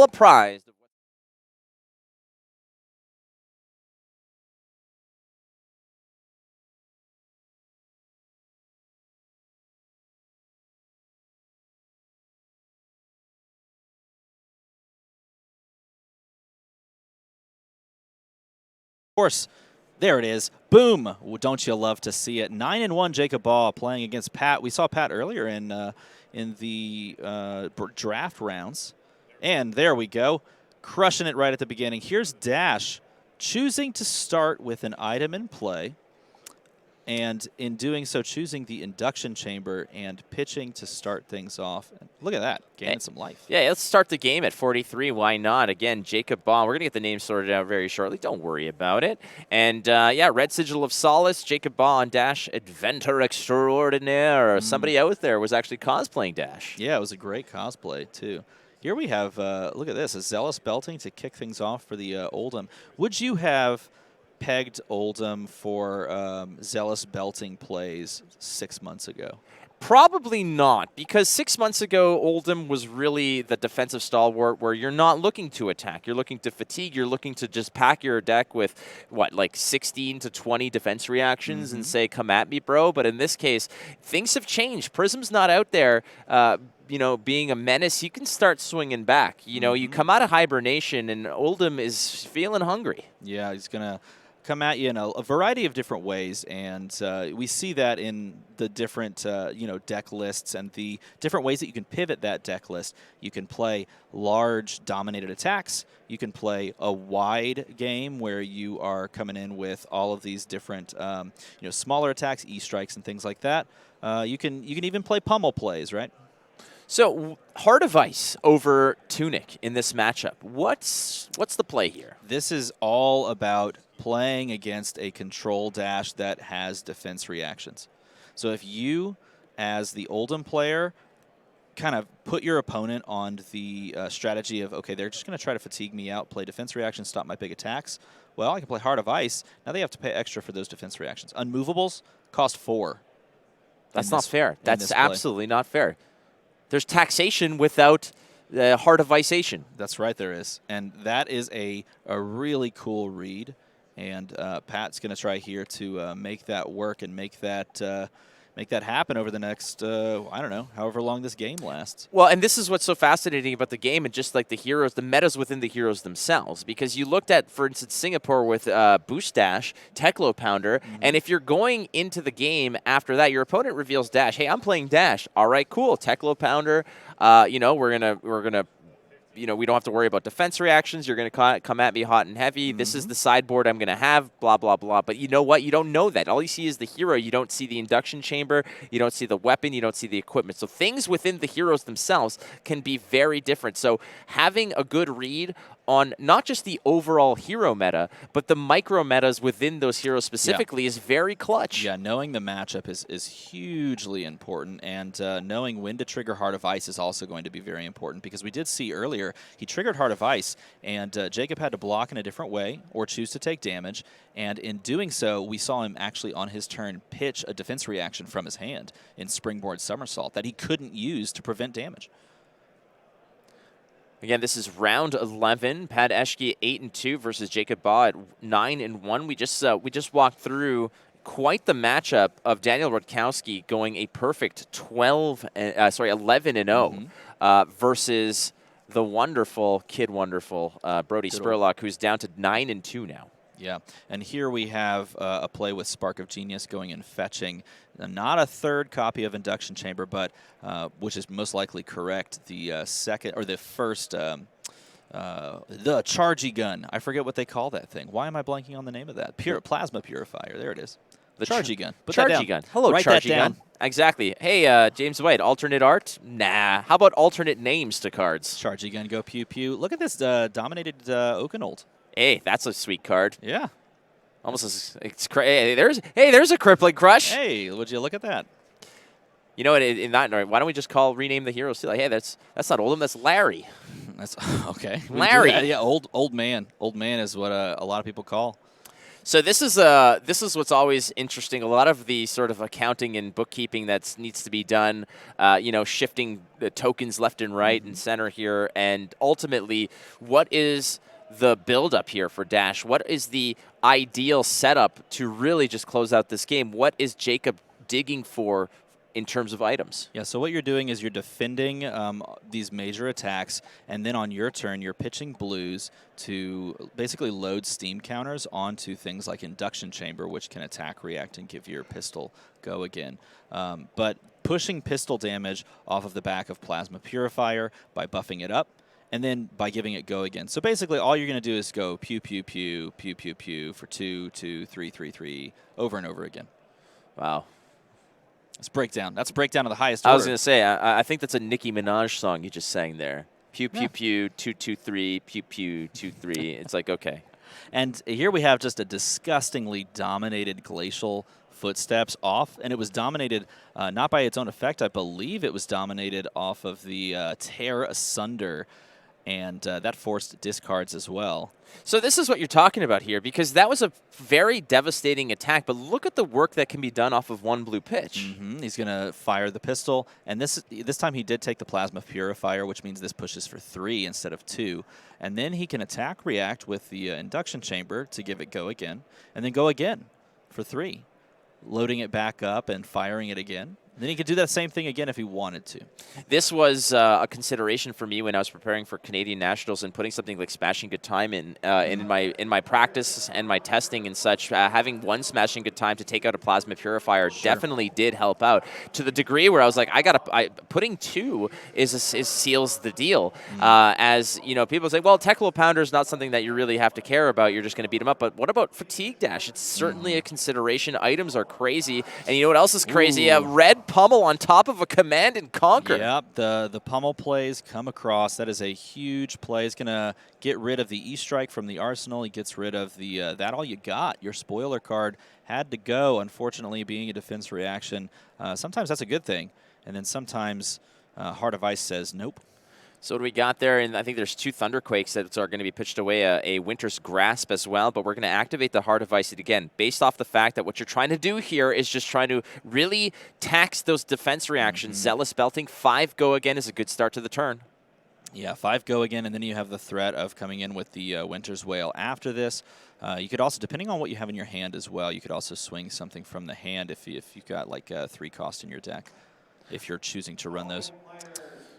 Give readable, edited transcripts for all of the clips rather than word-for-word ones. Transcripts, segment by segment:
well apprised. Of course, there it is. Boom! Well, don't you love to see it? 9-1 Jacob Baugh playing against Pat. We saw Pat earlier in the draft rounds. And there we go. Crushing it right at the beginning. Here's Dash choosing to start with an item in play. And in doing so, choosing the induction chamber and pitching to start things off. Look at that, gaining some life. Yeah, let's start the game at 43. Why not? Again, Jacob Baugh. We're going to get the names sorted out very shortly. Don't worry about it. And, yeah, Red Sigil of Solace, Jacob Baugh on Dash, Adventure Extraordinaire. Somebody out there was actually cosplaying Dash. Yeah, it was a great cosplay, too. Here we have, look at this, a Zealous Belting to kick things off for the Oldham. Would you have pegged Oldham for Zealous Belting plays 6 months ago? Probably not, because 6 months ago, Oldham was really the defensive stalwart where you're not looking to attack. You're looking to fatigue. You're looking to just pack your deck with, what, like 16 to 20 defense reactions and say, come at me, bro. But in this case, things have changed. Prism's not out there, you know, being a menace. You can start swinging back. You know, you come out of hibernation, and Oldham is feeling hungry. Yeah, he's going to come at you in a variety of different ways, and we see that in the different you know, deck lists and the different ways that you can pivot that deck list. You can play large dominated attacks. You can play a wide game where you are coming in with all of these different you know, smaller attacks, E-strikes and things like that. You can even play pummel plays, right? So, Heart of Ice over Tunic in this matchup. What's the play here? This is all about playing against a control Dash that has defense reactions. So if you, as the Oldham player, kind of put your opponent on the strategy of, okay, they're just going to try to fatigue me out, play defense reactions, stop my big attacks. Well, I can play Heart of Ice. Now they have to pay extra for those defense reactions. Unmovables cost 4. That's not fair. That's absolutely not fair. There's taxation without Heart of Iceation. That's right, there is. And that is a really cool read. And Pat's going to try here to make that work and make that happen over the next, I don't know, however long this game lasts. Well, and this is what's so fascinating about the game and just like the heroes, the metas within the heroes themselves. Because you looked at, for instance, Singapore with Boost Dash, Teklo Pounder, and if you're going into the game after that, your opponent reveals Dash. Hey, I'm playing Dash. All right, cool. Teklo Pounder, you know, we're gonna you know, we don't have to worry about defense reactions. You're going to come at me hot and heavy. This is the sideboard I'm going to have, blah, blah, blah. But you know what? You don't know that. All you see is the hero. You don't see the induction chamber. You don't see the weapon. You don't see the equipment. So things within the heroes themselves can be very different. So having a good read on not just the overall hero meta, but the micro metas within those heroes specifically is very clutch. Yeah, knowing the matchup is hugely important, and knowing when to trigger Heart of Ice is also going to be very important, because we did see earlier he triggered Heart of Ice, and Jacob had to block in a different way or choose to take damage, and in doing so, we saw him actually on his turn pitch a defense reaction from his hand in Springboard Somersault that he couldn't use to prevent damage. Again, this is round 11. Pat Eshghy 8-2 versus Jacob Baugh at 9-1. We just walked through quite the matchup of Daniel Rutkowski going a perfect 11-0 versus the wonderful Brody Spurlock, who's down to 9-2 now. Yeah, and here we have a play with Spark of Genius going and fetching not a third copy of Induction Chamber, but which is most likely correct, the second or the first, the Chargy Gun. I forget what they call that thing. Why am I blanking on the name of that? Plasma Purifier. There it is. The Chargy Gun. Put that down. Chargy Gun. Hello, Write Chargy that down. Gun. Exactly. Hey, James White, alternate art? Nah. How about alternate names to cards? Chargy Gun, go pew pew. Look at this dominated Okanold. Hey, that's a sweet card. Yeah. Almost as hey, there's a crippling crush. Hey, would you look at that? You know what? In that note, why don't we just rename the heroes too? Like, hey, that's not Oldham, that's Larry. That's okay. Larry. Yeah, old man. Old man is what a lot of people call. So this is what's always interesting. A lot of the sort of accounting and bookkeeping that needs to be done, shifting the tokens left and right and center here, and ultimately, what is the build-up here for Dash? What is the ideal setup to really just close out this game? What is Jacob digging for in terms of items? Yeah, so what you're doing is you're defending these major attacks, and then on your turn, you're pitching blues to basically load steam counters onto things like Induction Chamber, which can attack, react, and give your pistol go again. But pushing pistol damage off of the back of Plasma Purifier by buffing it up, and then by giving it go again. So basically, all you're going to do is go pew, pew, pew, pew, pew, pew for 2, 2, 3, 3, 3, over and over again. Wow. That's breakdown. That's a breakdown of the highest order. I was going to say, I think that's a Nicki Minaj song you just sang there. Pew, pew, pew, 2, 2, 3, pew, pew, 2, 3. It's like, okay. And here we have just a disgustingly dominated Glacial Footsteps off, and it was dominated not by its own effect. I believe it was dominated off of the Tear Asunder, and that forced discards as well. So this is what you're talking about here, because that was a very devastating attack, but look at the work that can be done off of one blue pitch. He's going to fire the pistol, and this time he did take the Plasma Purifier, which means this pushes for 3 instead of 2. And then he can attack react with the Induction Chamber to give it go again, and then go again for 3, loading it back up and firing it again. Then he could do that same thing again if he wanted to. This was a consideration for me when I was preparing for Canadian Nationals and putting something like Smashing Good Time in my practice and my testing and such. Having one Smashing Good Time to take out a Plasma Purifier definitely did help out, to the degree where I was like, putting 2 seals the deal. As people say, well, Teklo Pounder is not something that you really have to care about. You're just going to beat him up. But what about Fatigue Dash? It's certainly a consideration. Items are crazy, and you know what else is crazy? A red pummel on top of a Command and Conquer. Yep, the pummel plays come across. That is a huge play. He's going to get rid of the E-Strike from the arsenal. He gets rid of the that all you got. Your spoiler card had to go, unfortunately, being a defense reaction. Sometimes that's a good thing, and then sometimes Heart of Ice says nope. So what do we got there? And I think there's 2 Thunderquakes that are going to be pitched away, a Winter's Grasp as well, but we're going to activate the Heart of Ice again, based off the fact that what you're trying to do here is just trying to really tax those defense reactions. Zealous Belting, 5 go again is a good start to the turn. Yeah, 5 go again, and then you have the threat of coming in with the Winter's Wail after this. You could also, depending on what you have in your hand as well, you could also swing something from the hand if you've got like 3 cost in your deck, if you're choosing to run those.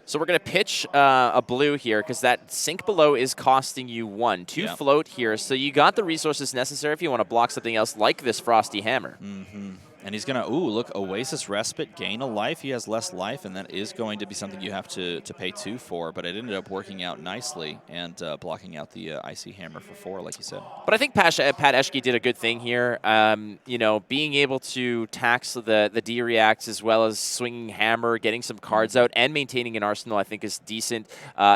So we're going to pitch a blue here, because that Sink Below is costing you 1. 2 float here, so you got the resources necessary if you want to block something else like this Frosty Hammer. And he's going to, look, Oasis Respite, gain a life. He has less life, and that is going to be something you have to pay 2 for, but it ended up working out nicely and blocking out the Icy Hammer for 4, like you said. But I think Pat Eshghy did a good thing here. Being able to tax the D-Reacts as well as swinging Hammer, getting some cards out, and maintaining an arsenal, I think is decent.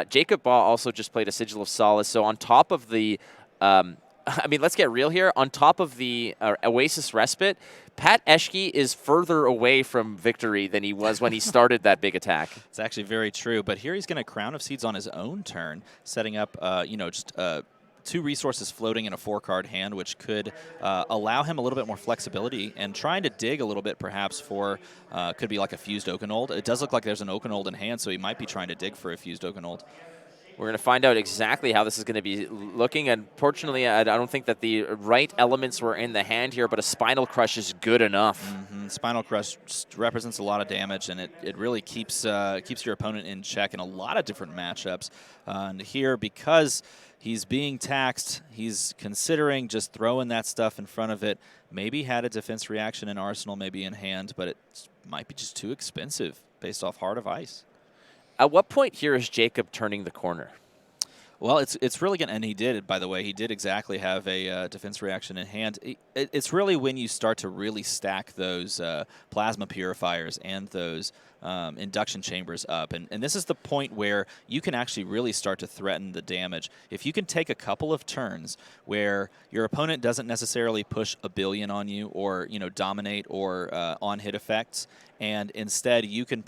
Jacob Baugh also just played a Sigil of Solace, so on top of the... let's get real here. On top of the Oasis Respite, Pat Eshghy is further away from victory than he was when he started that big attack. It's actually very true, but here he's going to Crown of Seeds on his own turn, setting up, just 2 resources floating in a 4-card hand, which could allow him a little bit more flexibility and trying to dig a little bit perhaps for, could be like a Fused Oakenold. It does look like there's an Oakenold in hand, so he might be trying to dig for a Fused Oakenold. We're going to find out exactly how this is going to be looking. Unfortunately, I don't think that the right elements were in the hand here, but a Spinal Crush is good enough. Spinal Crush represents a lot of damage, and it really keeps your opponent in check in a lot of different matchups. And here, because he's being taxed, he's considering just throwing that stuff in front of it. Maybe had a defense reaction in arsenal, maybe in hand, but it might be just too expensive based off Heart of Ice. At what point here is Jacob turning the corner? Well, it's really good, and he did, by the way. He did exactly have a defense reaction in hand. It's really when you start to really stack those Plasma Purifiers and those Induction Chambers up. And this is the point where you can actually really start to threaten the damage. If you can take a couple of turns where your opponent doesn't necessarily push a billion on you or dominate or on-hit effects, and instead you can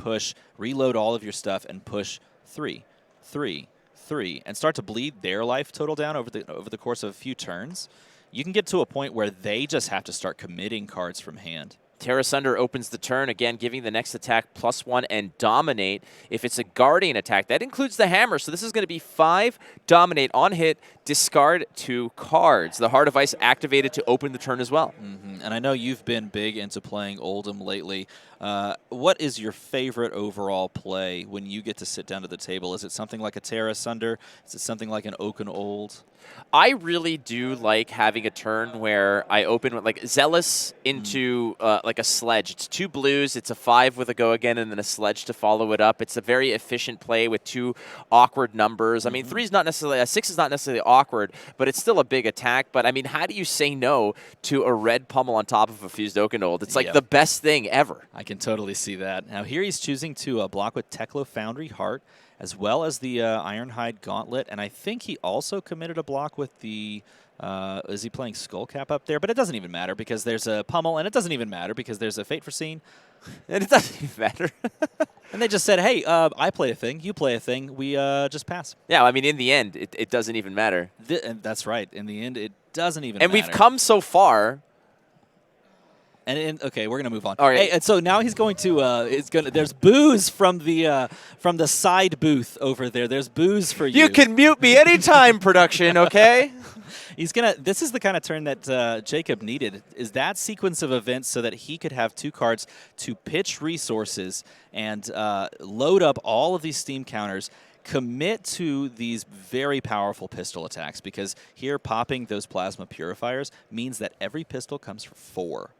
reload all of your stuff and push 3, 3, 3, and start to bleed their life total down over the course of a few turns, you can get to a point where they just have to start committing cards from hand. Terra Sunder opens the turn, again giving the next attack +1 and dominate. If it's a Guardian attack, that includes the hammer, so this is going to be 5 dominate on hit, discard 2 cards. The Heart of Ice activated to open the turn as well. And I know you've been big into playing Oldhim lately. What is your favorite overall play when you get to sit down to the table? Is it something like a Terra Sunder? Is it something like an Oaken Old? I really do like having a turn where I open with like Zealous into like a Sledge. It's 2 blues, it's a 5 with a go again, and then a Sledge to follow it up. It's a very efficient play with 2 awkward numbers. I mean, 3 is not necessarily, 6 is not necessarily awkward, but it's still a big attack. But I mean, how do you say no to a red pummel on top of a fused Oaken Old? It's like the best thing ever. I can totally see that. Now here he's choosing to block with Teklo Foundry Heart, as well as the Ironhide Gauntlet, and I think he also committed a block with the, is he playing Skullcap up there? But it doesn't even matter because there's a Pummel, and it doesn't even matter because there's a Fate Foreseen. And it doesn't even matter. And they just said, hey, I play a thing, you play a thing, we just pass. Yeah, I mean, in the end, it doesn't even matter. And that's right. In the end, it doesn't even matter. And we've come so far. And okay, we're gonna move on. All right. Hey, and so now he's going to. There's booze from the side booth over there. There's booze for you. You can mute me anytime, production. Okay. He's gonna. This is the kind of turn that Jacob needed. Is that sequence of events so that he could have 2 cards to pitch resources and load up all of these steam counters. Commit to these very powerful pistol attacks, because here popping those plasma purifiers means that every pistol comes for 4.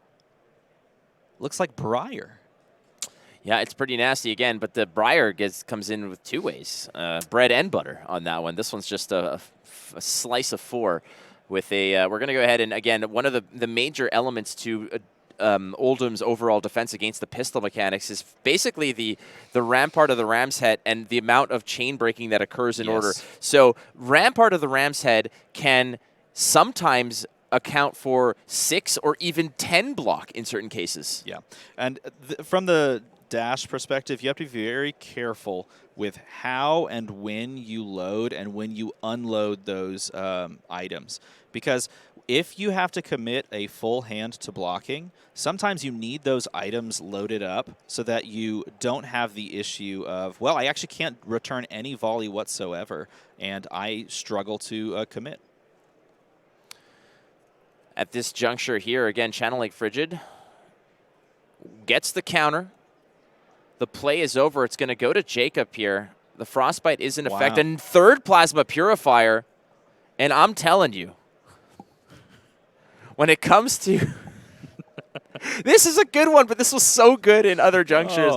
Looks like Briar. Yeah, it's pretty nasty again, but the Briar comes in with 2 ways. Bread and butter on that one. This one's just a slice of 4 with a, we're going to go ahead and, again, one of the major elements to Oldham's overall defense against the pistol mechanics is basically the Rampart of the Ram's Head and the amount of chain breaking that occurs in order. So Rampart of the Ram's Head can sometimes account for 6 or even 10 block in certain cases. Yeah, and from the dash perspective, you have to be very careful with how and when you load and when you unload those items. Because if you have to commit a full hand to blocking, sometimes you need those items loaded up so that you don't have the issue of, well, I actually can't return any volley whatsoever, and I struggle to commit. At this juncture here, again, Channel Lake Frigid gets the counter. The play is over. It's going to go to Jacob here. The Frostbite is in effect. And 3rd Plasma Purifier. And I'm telling you, when it comes to... This is a good one, but this was so good in other junctures.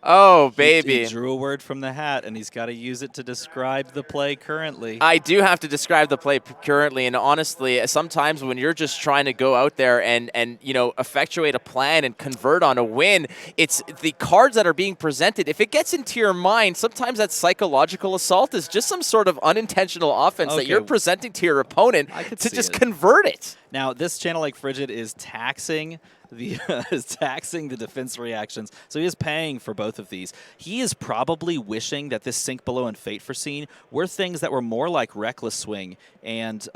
Oh, baby. He drew a word from the hat, and he's got to use it to describe the play currently. I do have to describe the play currently, and honestly, sometimes when you're just trying to go out there and you know, effectuate a plan and convert on a win, it's the cards that are being presented. If it gets into your mind, sometimes that psychological assault is just some sort of unintentional offense that you're presenting to your opponent to just convert it. Now, this Channel Lake Frigid is taxing the defense reactions, so he is paying for both of these. He is probably wishing that this Sink Below and Fate Foreseen were things that were more like Reckless Swing and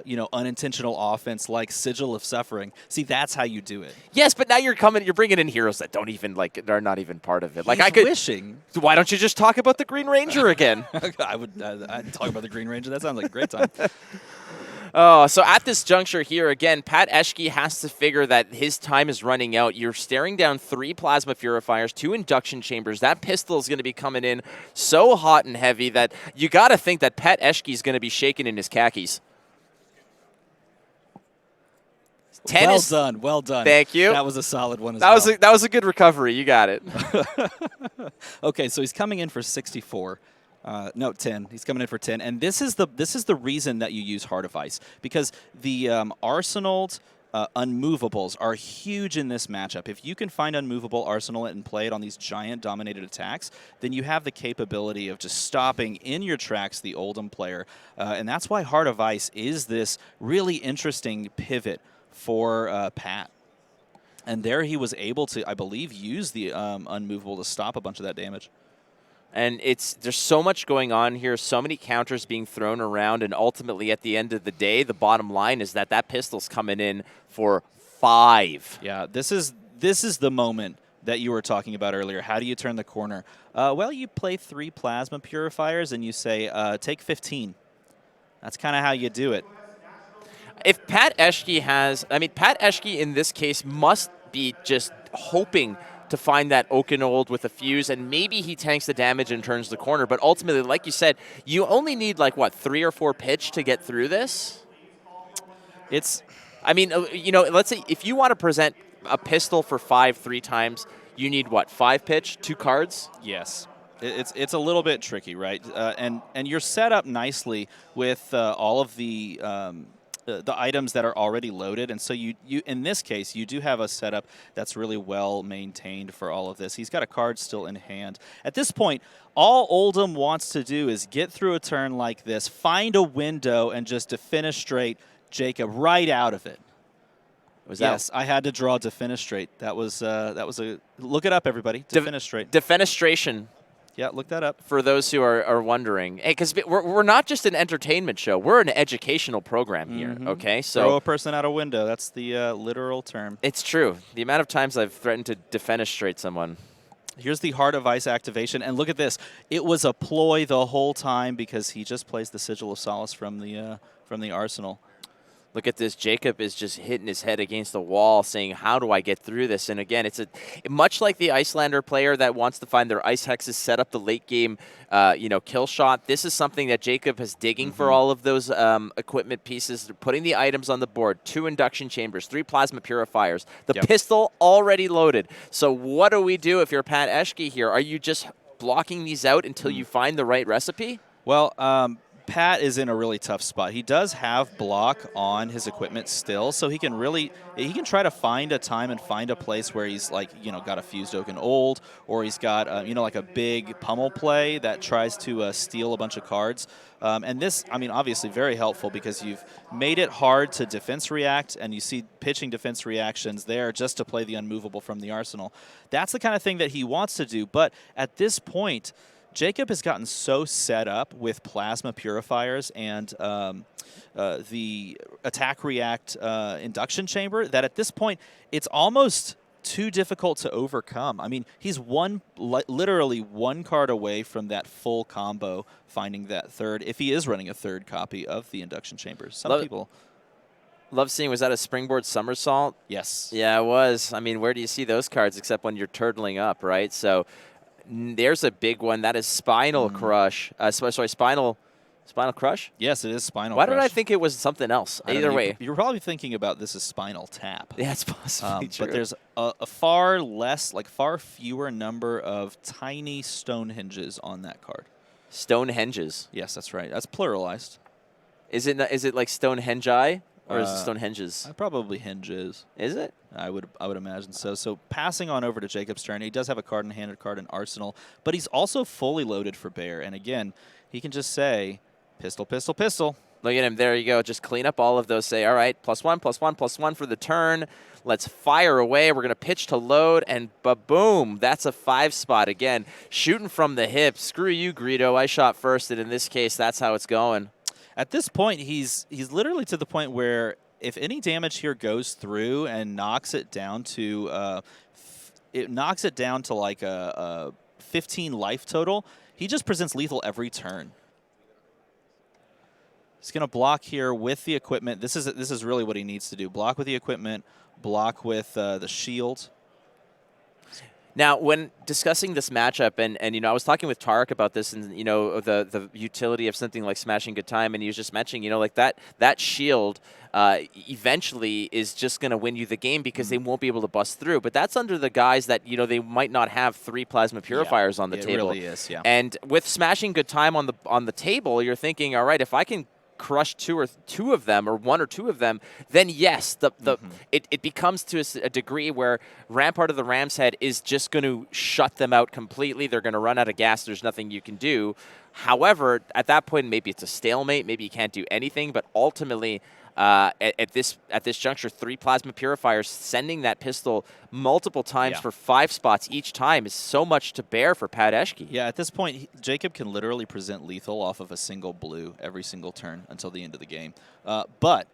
you know, unintentional offense like Sigil of Suffering. See, that's how you do it. Yes, but now you're bringing in heroes that don't even are not even part of it. Like He's wishing. Why don't you just talk about the Green Ranger again? I'd talk about the Green Ranger. That sounds like a great time. Oh, so at this juncture here, again, Pat Eshghy has to figure that his time is running out. You're staring down 3 Plasma Purifiers, 2 Induction Chambers. That pistol is going to be coming in so hot and heavy that you got to think that Pat Eshghy is going to be shaking in his khakis. Well done. Thank you. That was a solid one as well. That was a good recovery. You got it. Okay, so he's coming in for 64. No, 10. He's coming in for 10, and this is the reason that you use Heart of Ice, because the Arsenaled unmovables are huge in this matchup. If you can find unmovable Arsenal it and play it on these giant dominated attacks, then you have the capability of just stopping in your tracks the Oldhim player, and that's why Heart of Ice is this really interesting pivot for Pat. And there he was able to, I believe, use the unmovable to stop a bunch of that damage. And there's so much going on here, so many counters being thrown around, and ultimately at the end of the day, the bottom line is that pistol's coming in for 5. Yeah, this is the moment that you were talking about earlier. How do you turn the corner? Well, you play 3 plasma purifiers and you say, take 15. That's kind of how you do it. If Pat Eshghy Pat Eshghy in this case must be just hoping to find that Okanold with a fuse, and maybe he tanks the damage and turns the corner. But ultimately, like you said, you only need, like, what, 3 or 4 pitch to get through this? Let's say if you want to present a pistol for 5 3 times, you need, what, 5 pitch, 2 cards? Yes. It's a little bit tricky, right? And you're set up nicely with all of the items that are already loaded, and so you in this case you do have a setup that's really well maintained for all of this. He's got a card still in hand. At this point, all Oldham wants to do is get through a turn like this, find a window, and just defenestrate Jacob right out of it. Yes, I had to draw defenestrate. That was a look it up, everybody. Defenestrate. Defenestration. Yeah, look that up. For those who are wondering. Hey, because we're not just an entertainment show. We're an educational program here, okay? So throw a person out a window. That's the literal term. It's true. The amount of times I've threatened to defenestrate someone. Here's the Heart of Ice activation, and look at this. It was a ploy the whole time because he just plays the Sigil of Solace from the arsenal. Look at this. Jacob is just hitting his head against the wall saying, how do I get through this? And again, it's much like the Icelander player that wants to find their ice hexes, set up the late game kill shot. This is something that Jacob is digging for all of those equipment pieces. They're putting the items on the board. 2 induction chambers, 3 plasma purifiers. The pistol already loaded. So what do we do if you're Pat Eshghy here? Are you just blocking these out until you find the right recipe? Well, Pat is in a really tough spot. He does have block on his equipment still, so he can try to find a time and find a place where he's got a fused Oaken Old, or he's got like a big pummel play that tries to steal a bunch of cards. And this, obviously very helpful because you've made it hard to defense react, and you see pitching defense reactions there just to play the unmovable from the arsenal. That's the kind of thing that he wants to do, but at this point, Jacob has gotten so set up with plasma purifiers and the attack react induction chamber that at this point it's almost too difficult to overcome. He's literally 1 card away from that full combo, finding that third, if he is running a 3rd copy of the induction chambers. Some people love seeing, was that a springboard somersault? Yes. Yeah, it was. Where do you see those cards except when you're turtling up, right? So there's a big one. That is Spinal Crush. Spinal Crush? Yes, it is Spinal Why Crush. did I think it was something else? Either way. You're probably thinking about this as Spinal Tap. Yeah, it's possibly true. But there's a far fewer number of tiny Stonehenges on that card. Stonehenges? Yes, that's right. That's pluralized. Is it like Stonehenge-I? Or is it Stonehenges? Probably hinges. Is it? I would imagine so. So passing on over to Jacob's turn, he does have a card in hand, a card in arsenal, but he's also fully loaded for bear. And again, he can just say, pistol, pistol, pistol. Look at him. There you go. Just clean up all of those. Say, all right, +1, +1, +1 for the turn. Let's fire away. We're going to pitch to load, and ba-boom. That's a 5 spot again. Shooting from the hip. Screw you, Greedo. I shot first, and in this case, that's how it's going. At this point, he's literally to the point where if any damage here goes through and knocks it down to like a 15 life total, he just presents lethal every turn. He's going to block here with the equipment. This is really what he needs to do. Block with the equipment, block with the shield. Now, when discussing this matchup, and I was talking with Tarek about this, and the utility of something like Smashing Good Time, and he was just mentioning, like that shield eventually is just going to win you the game because they won't be able to bust through. But that's under the guise that they might not have 3 plasma purifiers on the table. It really is, yeah. And with Smashing Good Time on the table, you're thinking, all right, if I can crush 2 of them, or 1 or 2 of them, then yes, it becomes to a degree where Rampart of the Ram's Head is just going to shut them out completely. They're going to run out of gas. There's nothing you can do. However, at that point, maybe it's a stalemate. Maybe you can't do anything. But ultimately, at this juncture, 3 plasma purifiers sending that pistol multiple times for 5 spots each time is so much to bear for Pat Eshghy. Yeah, at this point, Jacob can literally present lethal off of a single blue every single turn until the end of the game. But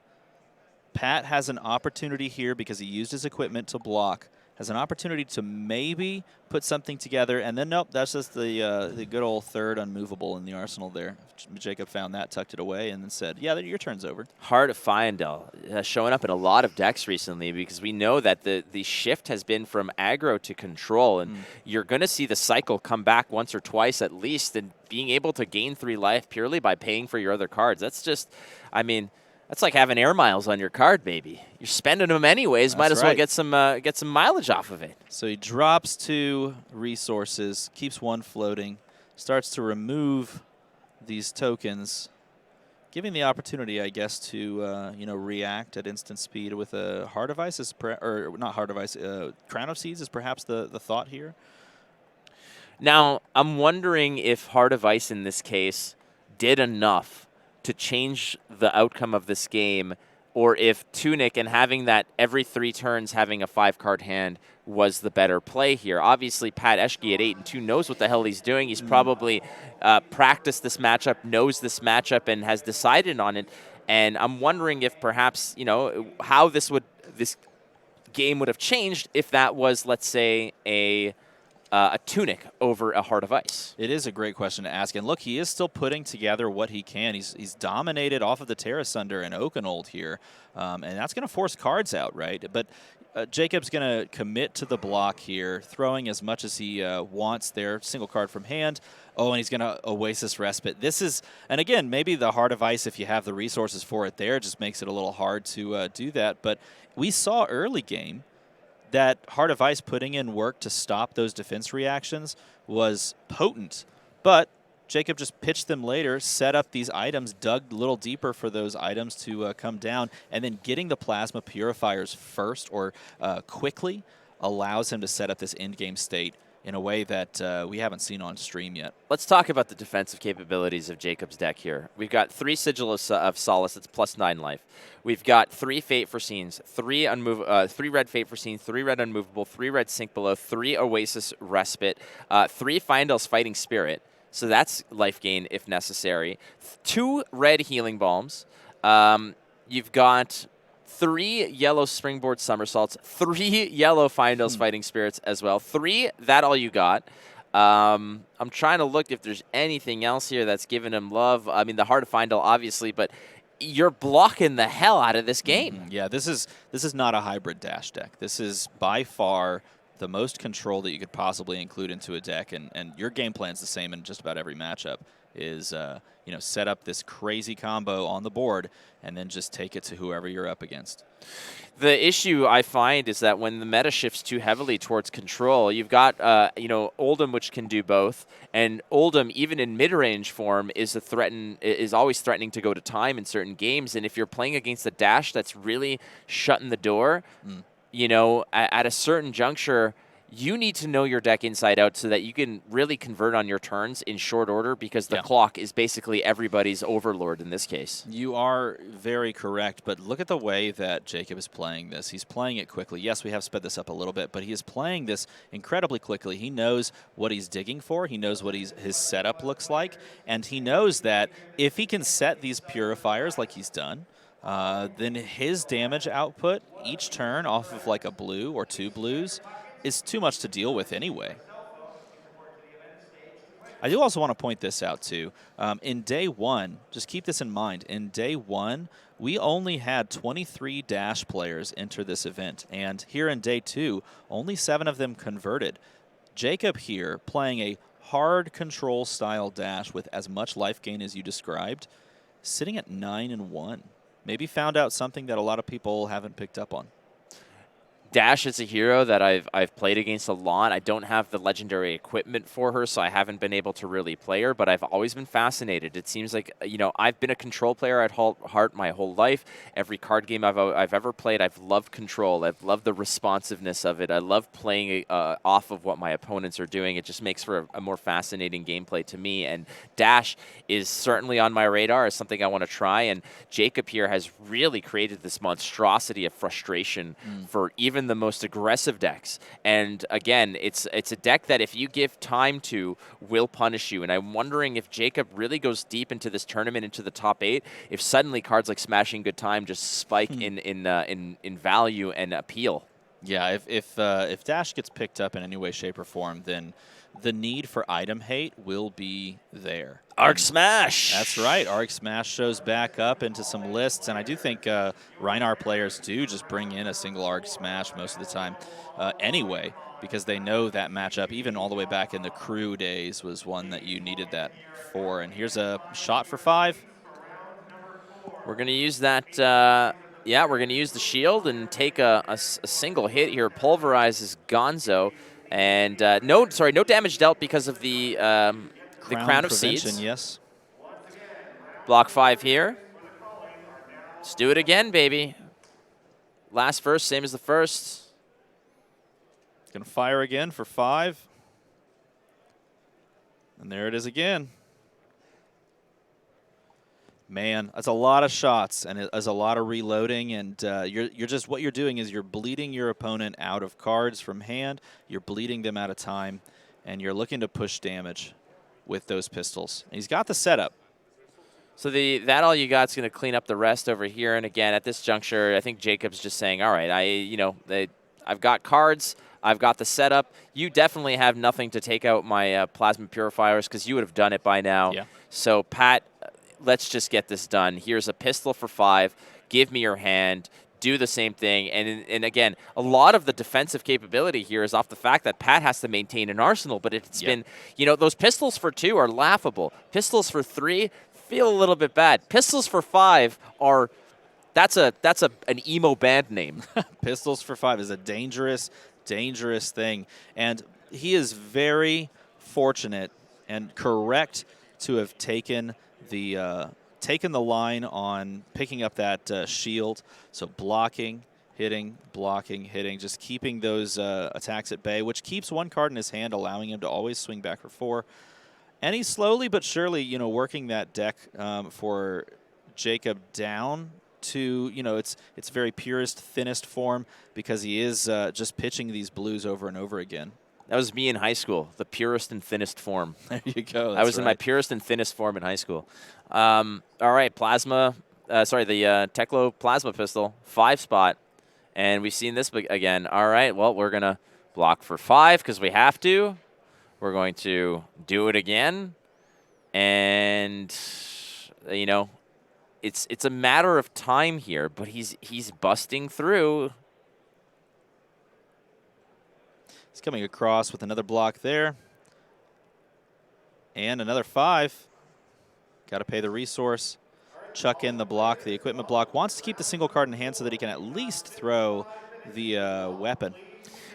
Pat has an opportunity here because he used his equipment to block. Has an opportunity to maybe put something together, and then nope, that's just the good old third unmovable in the arsenal there. Jacob found that, tucked it away, and then said, yeah, your turn's over. Hard to find, showing up in a lot of decks recently because we know that the shift has been from aggro to control, and you're going to see the cycle come back once or twice at least, and being able to gain 3 life purely by paying for your other cards. That's just, I mean, that's like having air miles on your card, baby. You're spending them anyways. Might as well get some mileage off of it. So he drops 2 resources, keeps 1 floating, starts to remove these tokens, giving the opportunity, I guess, to react at instant speed with a Heart of Ice, or not Heart of Ice, Crown of Seeds is perhaps the thought here. Now, I'm wondering if Heart of Ice in this case did enough to change the outcome of this game, or if Tunic and having that every 3 turns having a 5-card hand was the better play here. Obviously, Pat Eshghy at 8-2 knows what the hell he's doing. He's probably practiced this matchup, knows this matchup, and has decided on it. And I'm wondering if perhaps, how this game would have changed if that was, let's say, a Tunic over a Heart of Ice? It is a great question to ask. And look, he is still putting together what he can. He's dominated off of the Terra Sunder and Oakenold here, and that's going to force cards out, right? But Jacob's going to commit to the block here, throwing as much as he wants there. Single card from hand. Oh, and he's going to Oasis Respite. This is, and again, maybe the Heart of Ice, if you have the resources for it there, just makes it a little hard to do that. But we saw early game that Heart of Ice putting in work to stop those defense reactions was potent. But Jacob just pitched them later, set up these items, dug a little deeper for those items to come down, and then getting the plasma purifiers first or quickly allows him to set up this end-game state in a way that we haven't seen on stream yet. Let's talk about the defensive capabilities of Jacob's deck here. We've got 3 Sigil of Solace, that's +9 life. We've got 3 Fate Foreseens, 3 red Fate Foreseen, 3 red Unmovable, 3 red Sink Below, 3 Oasis Respite, 3 Feindel's Fighting Spirit, so that's life gain if necessary, 2 red Healing Balms, you've got 3 yellow Springboard Somersaults, 3 yellow Feindel's Fighting Spirits as well, 3 That All You Got. I'm trying to look if there's anything else here that's giving him love. I mean, the Heart of Feindel, obviously, but you're blocking the hell out of this game. Yeah, this is not a hybrid dash deck. This is by far the most control that you could possibly include into a deck, and your game plan's the same in just about every matchup. Is set up this crazy combo on the board and then just take it to whoever you're up against. The issue I find is that when the meta shifts too heavily towards control, you've got Oldhim, which can do both, and Oldhim, even in mid-range form, is always threatening to go to time in certain games. And if you're playing against a dash that's really shutting the door, at a certain juncture, you need to know your deck inside out so that you can really convert on your turns in short order, because the clock is basically everybody's overlord in this case. You are very correct, but look at the way that Jacob is playing this. He's playing it quickly. Yes, we have sped this up a little bit, but he is playing this incredibly quickly. He knows what he's digging for. He knows what his setup looks like, and he knows that if he can set these purifiers like he's done, then his damage output each turn off of like a blue or 2 blues is too much to deal with anyway. I do also want to point this out too. In day 1, just keep this in mind. In day 1, we only had 23 dash players enter this event, and here in day 2, only 7 of them converted. Jacob here playing a hard control style dash with as much life gain as you described, sitting at 9-1. Maybe found out something that a lot of people haven't picked up on. Dash is a hero that I've played against a lot. I don't have the legendary equipment for her, so I haven't been able to really play her, but I've always been fascinated. It seems like, I've been a control player at heart my whole life. Every card game I've ever played, I've loved control. I've loved the responsiveness of it. I love playing off of what my opponents are doing. It just makes for a more fascinating gameplay to me, and Dash is certainly on my radar as something I want to try, and Jacob here has really created this monstrosity of frustration for even the most aggressive decks. And again, it's a deck that if you give time to, will punish you. And I'm wondering if Jacob really goes deep into this tournament, into the top 8, if suddenly cards like Smashing Good Time just spike in value and appeal. Yeah, if Dash gets picked up in any way, shape, or form, then the need for item hate will be there. Arc Smash! That's right. Arc Smash shows back up into some lists, and I do think Rhinar players do just bring in a single Arc Smash most of the time anyway, because they know that matchup, even all the way back in the crew days, was one that you needed that for. And here's a shot for 5. We're going to use that, we're going to use the shield and take a single hit here. Pulverizes Gonzo. And no damage dealt because of the Crown of Seeds. Yes. Block 5 here. Let's do it again, baby. Last verse, same as the first. Gonna fire again for 5. And there it is again. Man, that's a lot of shots, and it's a lot of reloading, and you're just, what you're doing is you're bleeding your opponent out of cards from hand, you're bleeding them out of time, and you're looking to push damage with those pistols. And he's got the setup. So that all you got is going to clean up the rest over here. And again, at this juncture, I think Jacob's just saying, all right, I've got cards, I've got the setup. You definitely have nothing to take out my plasma purifiers because you would have done it by now. Yeah. So Pat, let's just get this done. Here's a pistol for 5. Give me your hand. Do the same thing. And again, a lot of the defensive capability here is off the fact that Pat has to maintain an arsenal, but it's been, those pistols for 2 are laughable. Pistols for 3 feel a little bit bad. Pistols for 5 are, that's an emo band name. Pistols for 5 is a dangerous, dangerous thing. And he is very fortunate and correct to have taken the line on picking up that shield. So blocking, hitting, just keeping those attacks at bay, which keeps one card in his hand, allowing him to always swing back for 4. And he's slowly but surely, working that deck for Jacob down to, it's very purest, thinnest form, because he is just pitching these blues over and over again. That was me in high school, the purest and thinnest form. There you go. I was in my purest and thinnest form in high school. All right, the Teklo Plasma Pistol, 5 spot. And we've seen this again. All right, well, we're going to block for 5 because we have to. We're going to do it again. And, it's a matter of time here, but he's busting through. He's coming across with another block there. And another 5. Got to pay the resource. Chuck in the block, the equipment block. Wants to keep the single card in hand so that he can at least throw the weapon.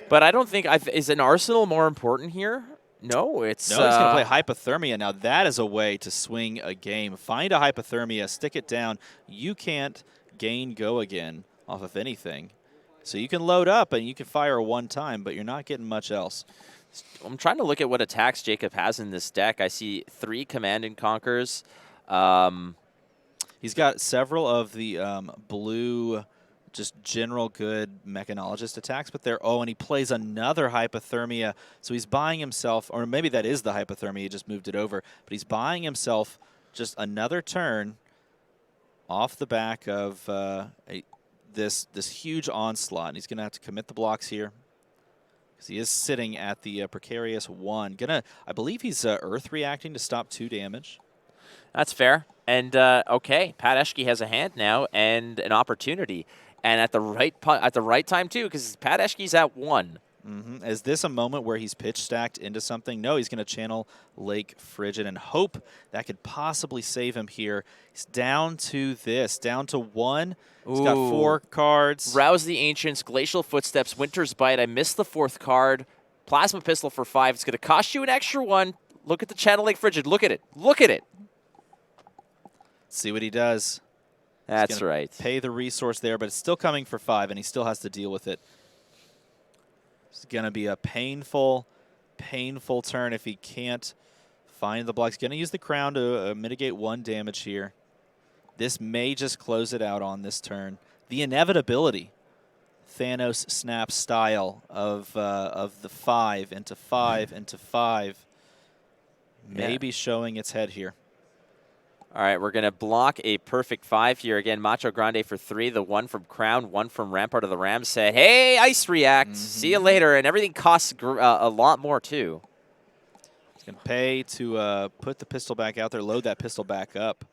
But I don't think, is an arsenal more important here? No, it's... No, he's going to play Hypothermia. Now, that is a way to swing a game. Find a Hypothermia, stick it down. You can't gain go again off of anything. So you can load up and you can fire one time, but you're not getting much else. I'm trying to look at what attacks Jacob has in this deck. I see 3 Command and Conquers. He's got several of the blue, just general good mechanologist attacks, but and he plays another Hypothermia. So he's buying himself, or maybe that is the Hypothermia, he just moved it over, but he's buying himself just another turn off the back of this huge onslaught. And he's going to have to commit the blocks here, because he is sitting at the precarious 1. I believe he's Earth reacting to stop 2 damage. That's fair. And, okay, Pat Eshghy has a hand now and an opportunity. And at the right time, too, because Pat Eshghy's at 1. Is this a moment where he's pitch stacked into something? No, he's going to channel Lake Frigid and hope that could possibly save him here. He's down to this, down to 1. He's got 4 cards. Rouse the Ancients, Glacial Footsteps, Winter's Bite. I missed the 4th card. Plasma Pistol for 5. It's going to cost you an extra 1. Look at the channel Lake Frigid. Look at it. Look at it. See what he does. That's right. Pay the resource there, but it's still coming for 5, and he still has to deal with it. It's going to be a painful, painful turn if he can't find the block. He's going to use the crown to mitigate 1 damage here. This may just close it out on this turn. The inevitability, Thanos snap style of the 5 into 5 into 5, maybe showing its head here. All right, we're going to block a perfect 5 here. Again, Macho Grande for 3, the 1 from Crown, 1 from Rampart of the Ram said, hey, Ice React, see you later. And everything costs a lot more, too. He's going to pay to put the pistol back out there, load that pistol back up,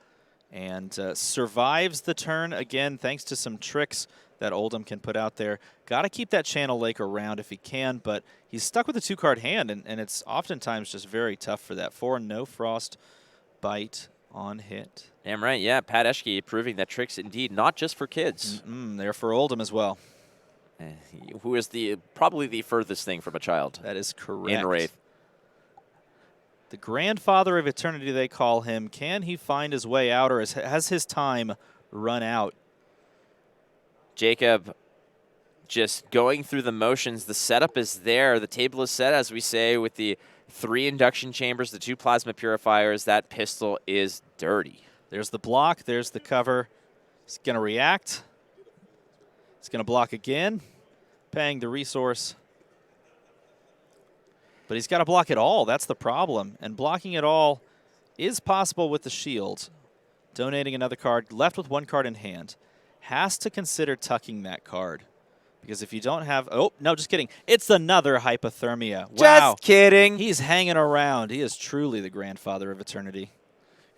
and survives the turn, again, thanks to some tricks that Oldham can put out there. Got to keep that Channel Lake around if he can, but he's stuck with a 2-card hand, and it's oftentimes just very tough for that. 4, no Frost Bite on hit. Damn right, yeah. Pat Eshghy proving that tricks indeed not just for kids. They're for Oldham as well. Who is probably the furthest thing from a child. That is correct. In Wraith. The grandfather of eternity, they call him. Can he find his way out, or has his time run out? Jacob just going through the motions. The setup is there. The table is set, as we say, with the 3 induction chambers, the 2 plasma purifiers. That pistol is dirty. There's the block. There's the cover. He's going to react. He's going to block again, paying the resource. But he's got to block it all. That's the problem. And blocking it all is possible with the shield. Donating another card, left with 1 card in hand. Has to consider tucking that card. Because if you don't have... Oh, no, just kidding. It's another hypothermia. Wow. Just kidding. He's hanging around. He is truly the grandfather of eternity.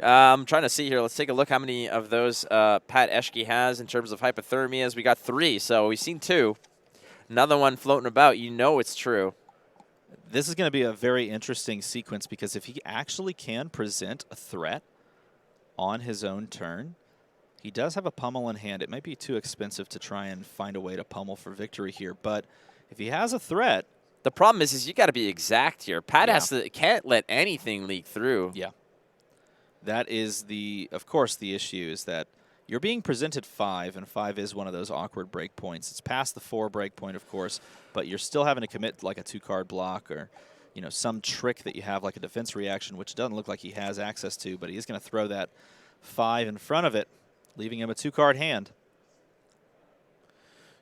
I'm trying to see here. Let's take a look how many of those Pat Eshghy has in terms of hypothermias. We got 3, so we've seen 2. Another one floating about. You know it's true. This is going to be a very interesting sequence because if he actually can present a threat on his own turn, he does have a pummel in hand. It might be too expensive to try and find a way to pummel for victory here, but if he has a threat... The problem is you got to be exact here. Pat can't let anything leak through. Yeah. That is of course, the issue is that you're being presented 5, and 5 is one of those awkward break points. It's past the 4 break point, of course, but you're still having to commit like a 2-card block or, you know, some trick that you have like a defense reaction, which doesn't look like he has access to, but he is going to throw that 5 in front of it, leaving him a 2-card hand.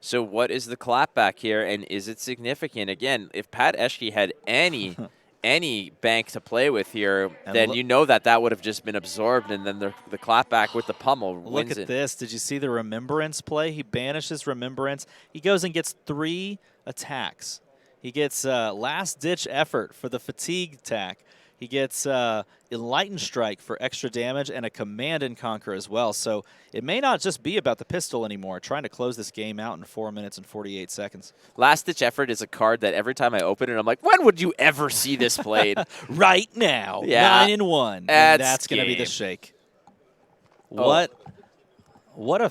So what is the clapback here, and is it significant? Again, if Pat Eshghy had any bank to play with here, and then you know that would have just been absorbed, and then the clapback with the pummel wins it. Look at this. Did you see the Remembrance play? He banishes Remembrance. He goes and gets 3 attacks. He gets last-ditch effort for the fatigue attack. He gets Enlightened Strike for extra damage and a Command and Conquer as well. So it may not just be about the pistol anymore, trying to close this game out in 4 minutes and 48 seconds. Last Ditch Effort is a card that every time I open it, I'm like, when would you ever see this played? Right now. Yeah. 9-1. And that's going to be the shake. What a...